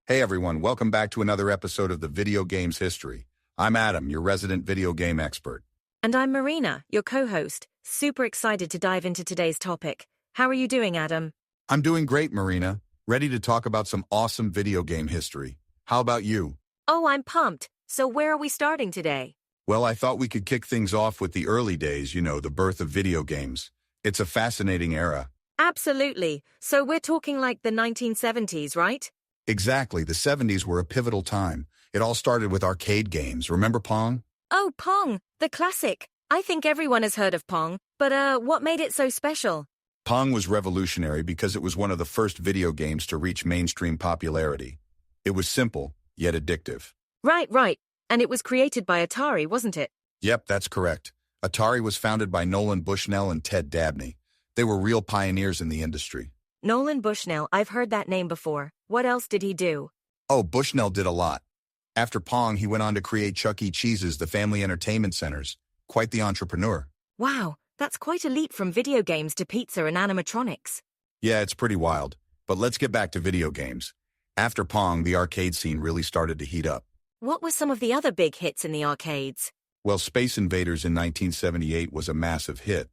Hey everyone, welcome back to another episode of the Video Games History. I'm Adam, your resident video game expert. And I'm Marina, your co-host. Super excited to dive into today's topic. How are you doing, Adam? I'm doing great, Marina. Ready to talk about some awesome video game history. How about you? Oh, I'm pumped. So where are we starting today? Well, I thought we could kick things off with the early days, the birth of video games. It's a fascinating era. Absolutely. So we're talking like the 1970s, right? Exactly, the 70s were a pivotal time. It all started with arcade games. Remember Pong? Oh, Pong, the classic. I think everyone has heard of Pong, but what made it so special? Pong was revolutionary because it was one of the first video games to reach mainstream popularity. It was simple, yet addictive. Right. And it was created by Atari, wasn't it? Yep, that's correct. Atari was founded by Nolan Bushnell and Ted Dabney. They were real pioneers in the industry. Nolan Bushnell, I've heard that name before. What else did he do? Oh, Bushnell did a lot. After Pong, he went on to create Chuck E. Cheese's The Family Entertainment Centers. Quite the entrepreneur. Wow, that's quite a leap from video games to pizza and animatronics. Yeah, it's pretty wild. But let's get back to video games. After Pong, the arcade scene really started to heat up. What were some of the other big hits in the arcades? Well, Space Invaders in 1978 was a massive hit.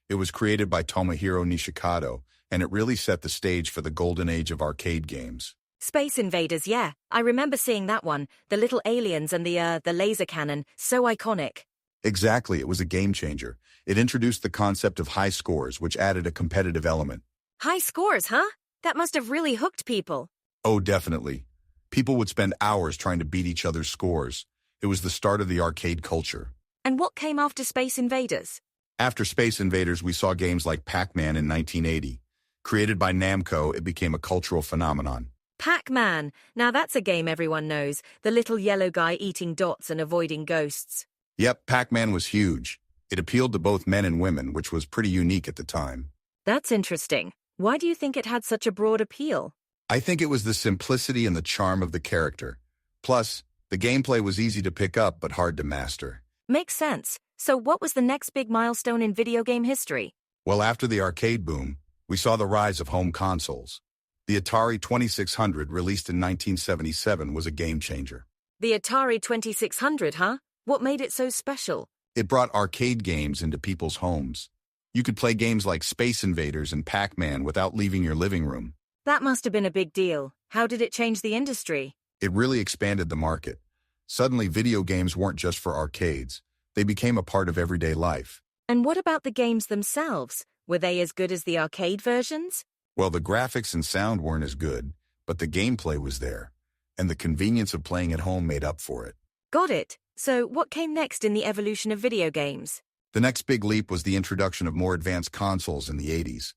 It was created by Tomohiro Nishikado, and it really set the stage for the golden age of arcade games. Space Invaders, yeah. I remember seeing that one. The little aliens and the laser cannon. So iconic. Exactly, it was a game changer. It introduced the concept of high scores, which added a competitive element. High scores, huh? That must have really hooked people. Oh, definitely. People would spend hours trying to beat each other's scores. It was the start of the arcade culture. And what came after Space Invaders? After Space Invaders, we saw games like Pac-Man in 1980. Created by Namco, it became a cultural phenomenon. Pac-Man. Now that's a game everyone knows. The little yellow guy eating dots and avoiding ghosts. Yep, Pac-Man was huge. It appealed to both men and women, which was pretty unique at the time. That's interesting. Why do you think it had such a broad appeal? I think it was the simplicity and the charm of the character. Plus, the gameplay was easy to pick up but hard to master. Makes sense. So what was the next big milestone in video game history? Well, after the arcade boom, we saw the rise of home consoles. The Atari 2600, released in 1977, was a game changer. The Atari 2600, huh? What made it so special? It brought arcade games into people's homes. You could play games like Space Invaders and Pac-Man without leaving your living room. That must have been a big deal. How did it change the industry? It really expanded the market. Suddenly, video games weren't just for arcades. They became a part of everyday life. And what about the games themselves? Were they as good as the arcade versions? Well, the graphics and sound weren't as good, but the gameplay was there, and the convenience of playing at home made up for it. Got it. So what came next in the evolution of video games? The next big leap was the introduction of more advanced consoles in the 80s.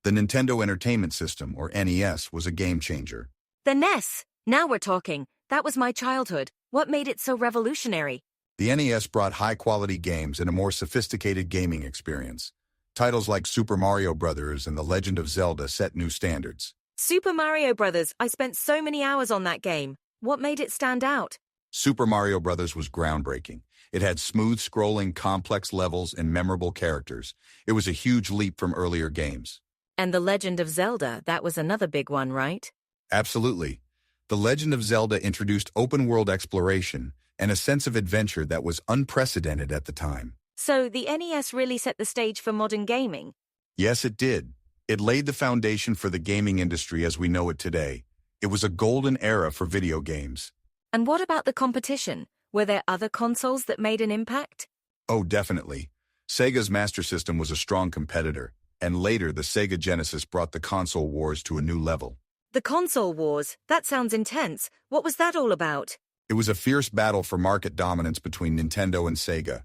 The Nintendo Entertainment System, or NES, was a game changer. The NES! Now we're talking. That was my childhood. What made it so revolutionary? The NES brought high-quality games and a more sophisticated gaming experience. Titles like Super Mario Bros. And The Legend of Zelda set new standards. Super Mario Bros. I spent so many hours on that game. What made it stand out? Super Mario Bros. Was groundbreaking. It had smooth-scrolling, complex levels and memorable characters. It was a huge leap from earlier games. And The Legend of Zelda, that was another big one, right? Absolutely. The Legend of Zelda introduced open-world exploration and a sense of adventure that was unprecedented at the time. So the NES really set the stage for modern gaming? Yes, it did. It laid the foundation for the gaming industry as we know it today. It was a golden era for video games. And what about the competition? Were there other consoles that made an impact? Oh, definitely. Sega's Master System was a strong competitor, and later the Sega Genesis brought the console wars to a new level. The console wars? That sounds intense. What was that all about? It was a fierce battle for market dominance between Nintendo and Sega.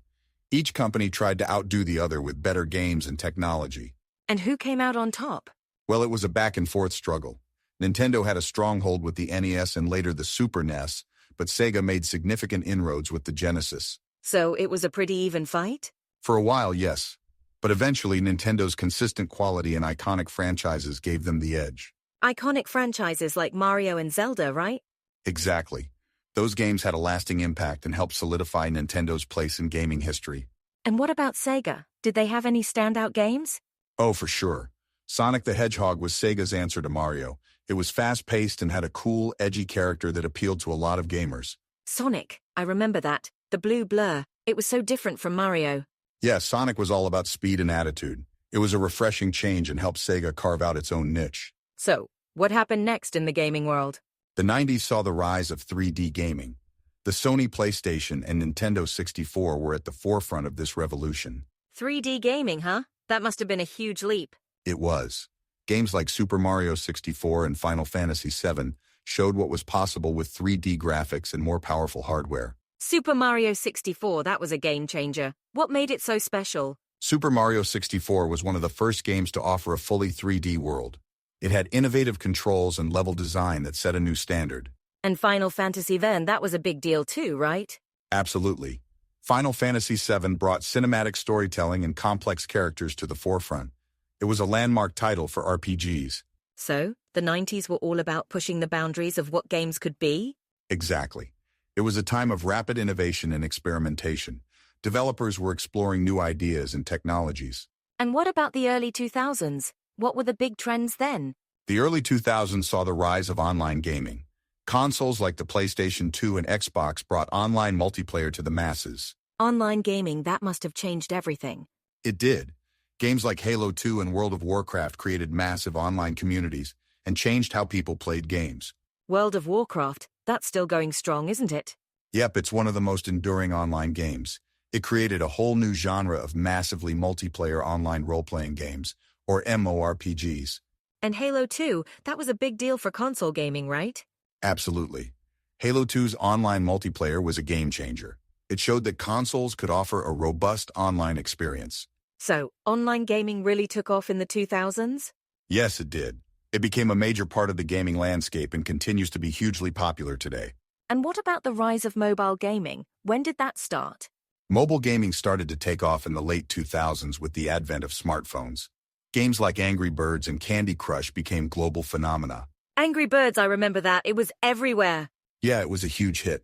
Each company tried to outdo the other with better games and technology. And who came out on top? Well, it was a back-and-forth struggle. Nintendo had a stronghold with the NES and later the Super NES, but Sega made significant inroads with the Genesis. So it was a pretty even fight? For a while, yes. But eventually, Nintendo's consistent quality and iconic franchises gave them the edge. Iconic franchises like Mario and Zelda, right? Exactly. Those games had a lasting impact and helped solidify Nintendo's place in gaming history. And what about Sega? Did they have any standout games? Oh, for sure. Sonic the Hedgehog was Sega's answer to Mario. It was fast-paced and had a cool, edgy character that appealed to a lot of gamers. Sonic, I remember that. The blue blur. It was so different from Mario. Yeah, Sonic was all about speed and attitude. It was a refreshing change and helped Sega carve out its own niche. So, what happened next in the gaming world? The 90s saw the rise of 3D gaming. The Sony PlayStation and Nintendo 64 were at the forefront of this revolution. 3D gaming, huh? That must have been a huge leap. It was. Games like Super Mario 64 and Final Fantasy VII showed what was possible with 3D graphics and more powerful hardware. Super Mario 64, that was a game changer. What made it so special? Super Mario 64 was one of the first games to offer a fully 3D world. It had innovative controls and level design that set a new standard. And Final Fantasy then, that was a big deal too, right? Absolutely. Final Fantasy VII brought cinematic storytelling and complex characters to the forefront. It was a landmark title for RPGs. So, the 90s were all about pushing the boundaries of what games could be? Exactly. It was a time of rapid innovation and experimentation. Developers were exploring new ideas and technologies. And what about the early 2000s? What were the big trends then? The early 2000s saw the rise of online gaming. Consoles like the PlayStation 2 and Xbox brought online multiplayer to the masses. Online gaming, that must have changed everything. It did. Games like Halo 2 and World of Warcraft created massive online communities and changed how people played games. World of Warcraft, that's still going strong, isn't it? Yep, it's one of the most enduring online games. It created a whole new genre of massively multiplayer online role-playing games, or MMORPGs. And Halo 2, that was a big deal for console gaming, right? Absolutely. Halo 2's online multiplayer was a game changer. It showed that consoles could offer a robust online experience. So, online gaming really took off in the 2000s? Yes, it did. It became a major part of the gaming landscape and continues to be hugely popular today. And what about the rise of mobile gaming? When did that start? Mobile gaming started to take off in the late 2000s with the advent of smartphones. Games like Angry Birds and Candy Crush became global phenomena. Angry Birds, I remember that. It was everywhere. Yeah, it was a huge hit.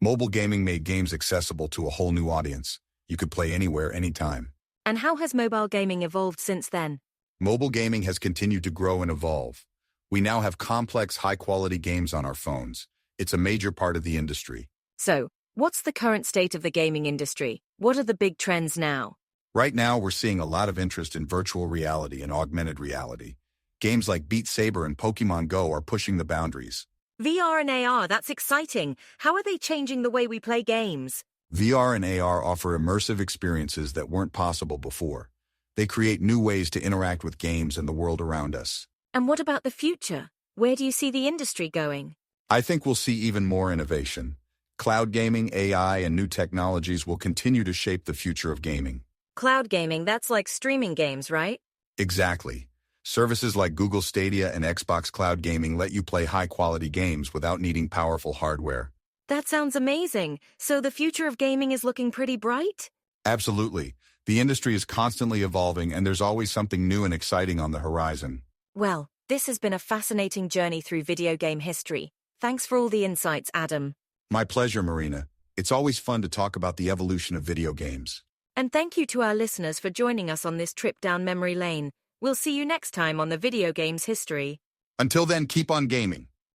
Mobile gaming made games accessible to a whole new audience. You could play anywhere, anytime. And how has mobile gaming evolved since then? Mobile gaming has continued to grow and evolve. We now have complex, high-quality games on our phones. It's a major part of the industry. So, what's the current state of the gaming industry? What are the big trends now? Right now, we're seeing a lot of interest in virtual reality and augmented reality. Games like Beat Saber and Pokemon Go are pushing the boundaries. VR and AR, that's exciting. How are they changing the way we play games? VR and AR offer immersive experiences that weren't possible before. They create new ways to interact with games and the world around us. And what about the future? Where do you see the industry going? I think we'll see even more innovation. Cloud gaming, AI, and new technologies will continue to shape the future of gaming. Cloud gaming, that's like streaming games, right? Exactly. Services like Google Stadia and Xbox Cloud Gaming let you play high-quality games without needing powerful hardware. That sounds amazing. So the future of gaming is looking pretty bright? Absolutely. The industry is constantly evolving, and there's always something new and exciting on the horizon. Well, this has been a fascinating journey through video game history. Thanks for all the insights, Adam. My pleasure, Marina. It's always fun to talk about the evolution of video games. And thank you to our listeners for joining us on this trip down memory lane. We'll see you next time on the Video Games History. Until then, keep on gaming.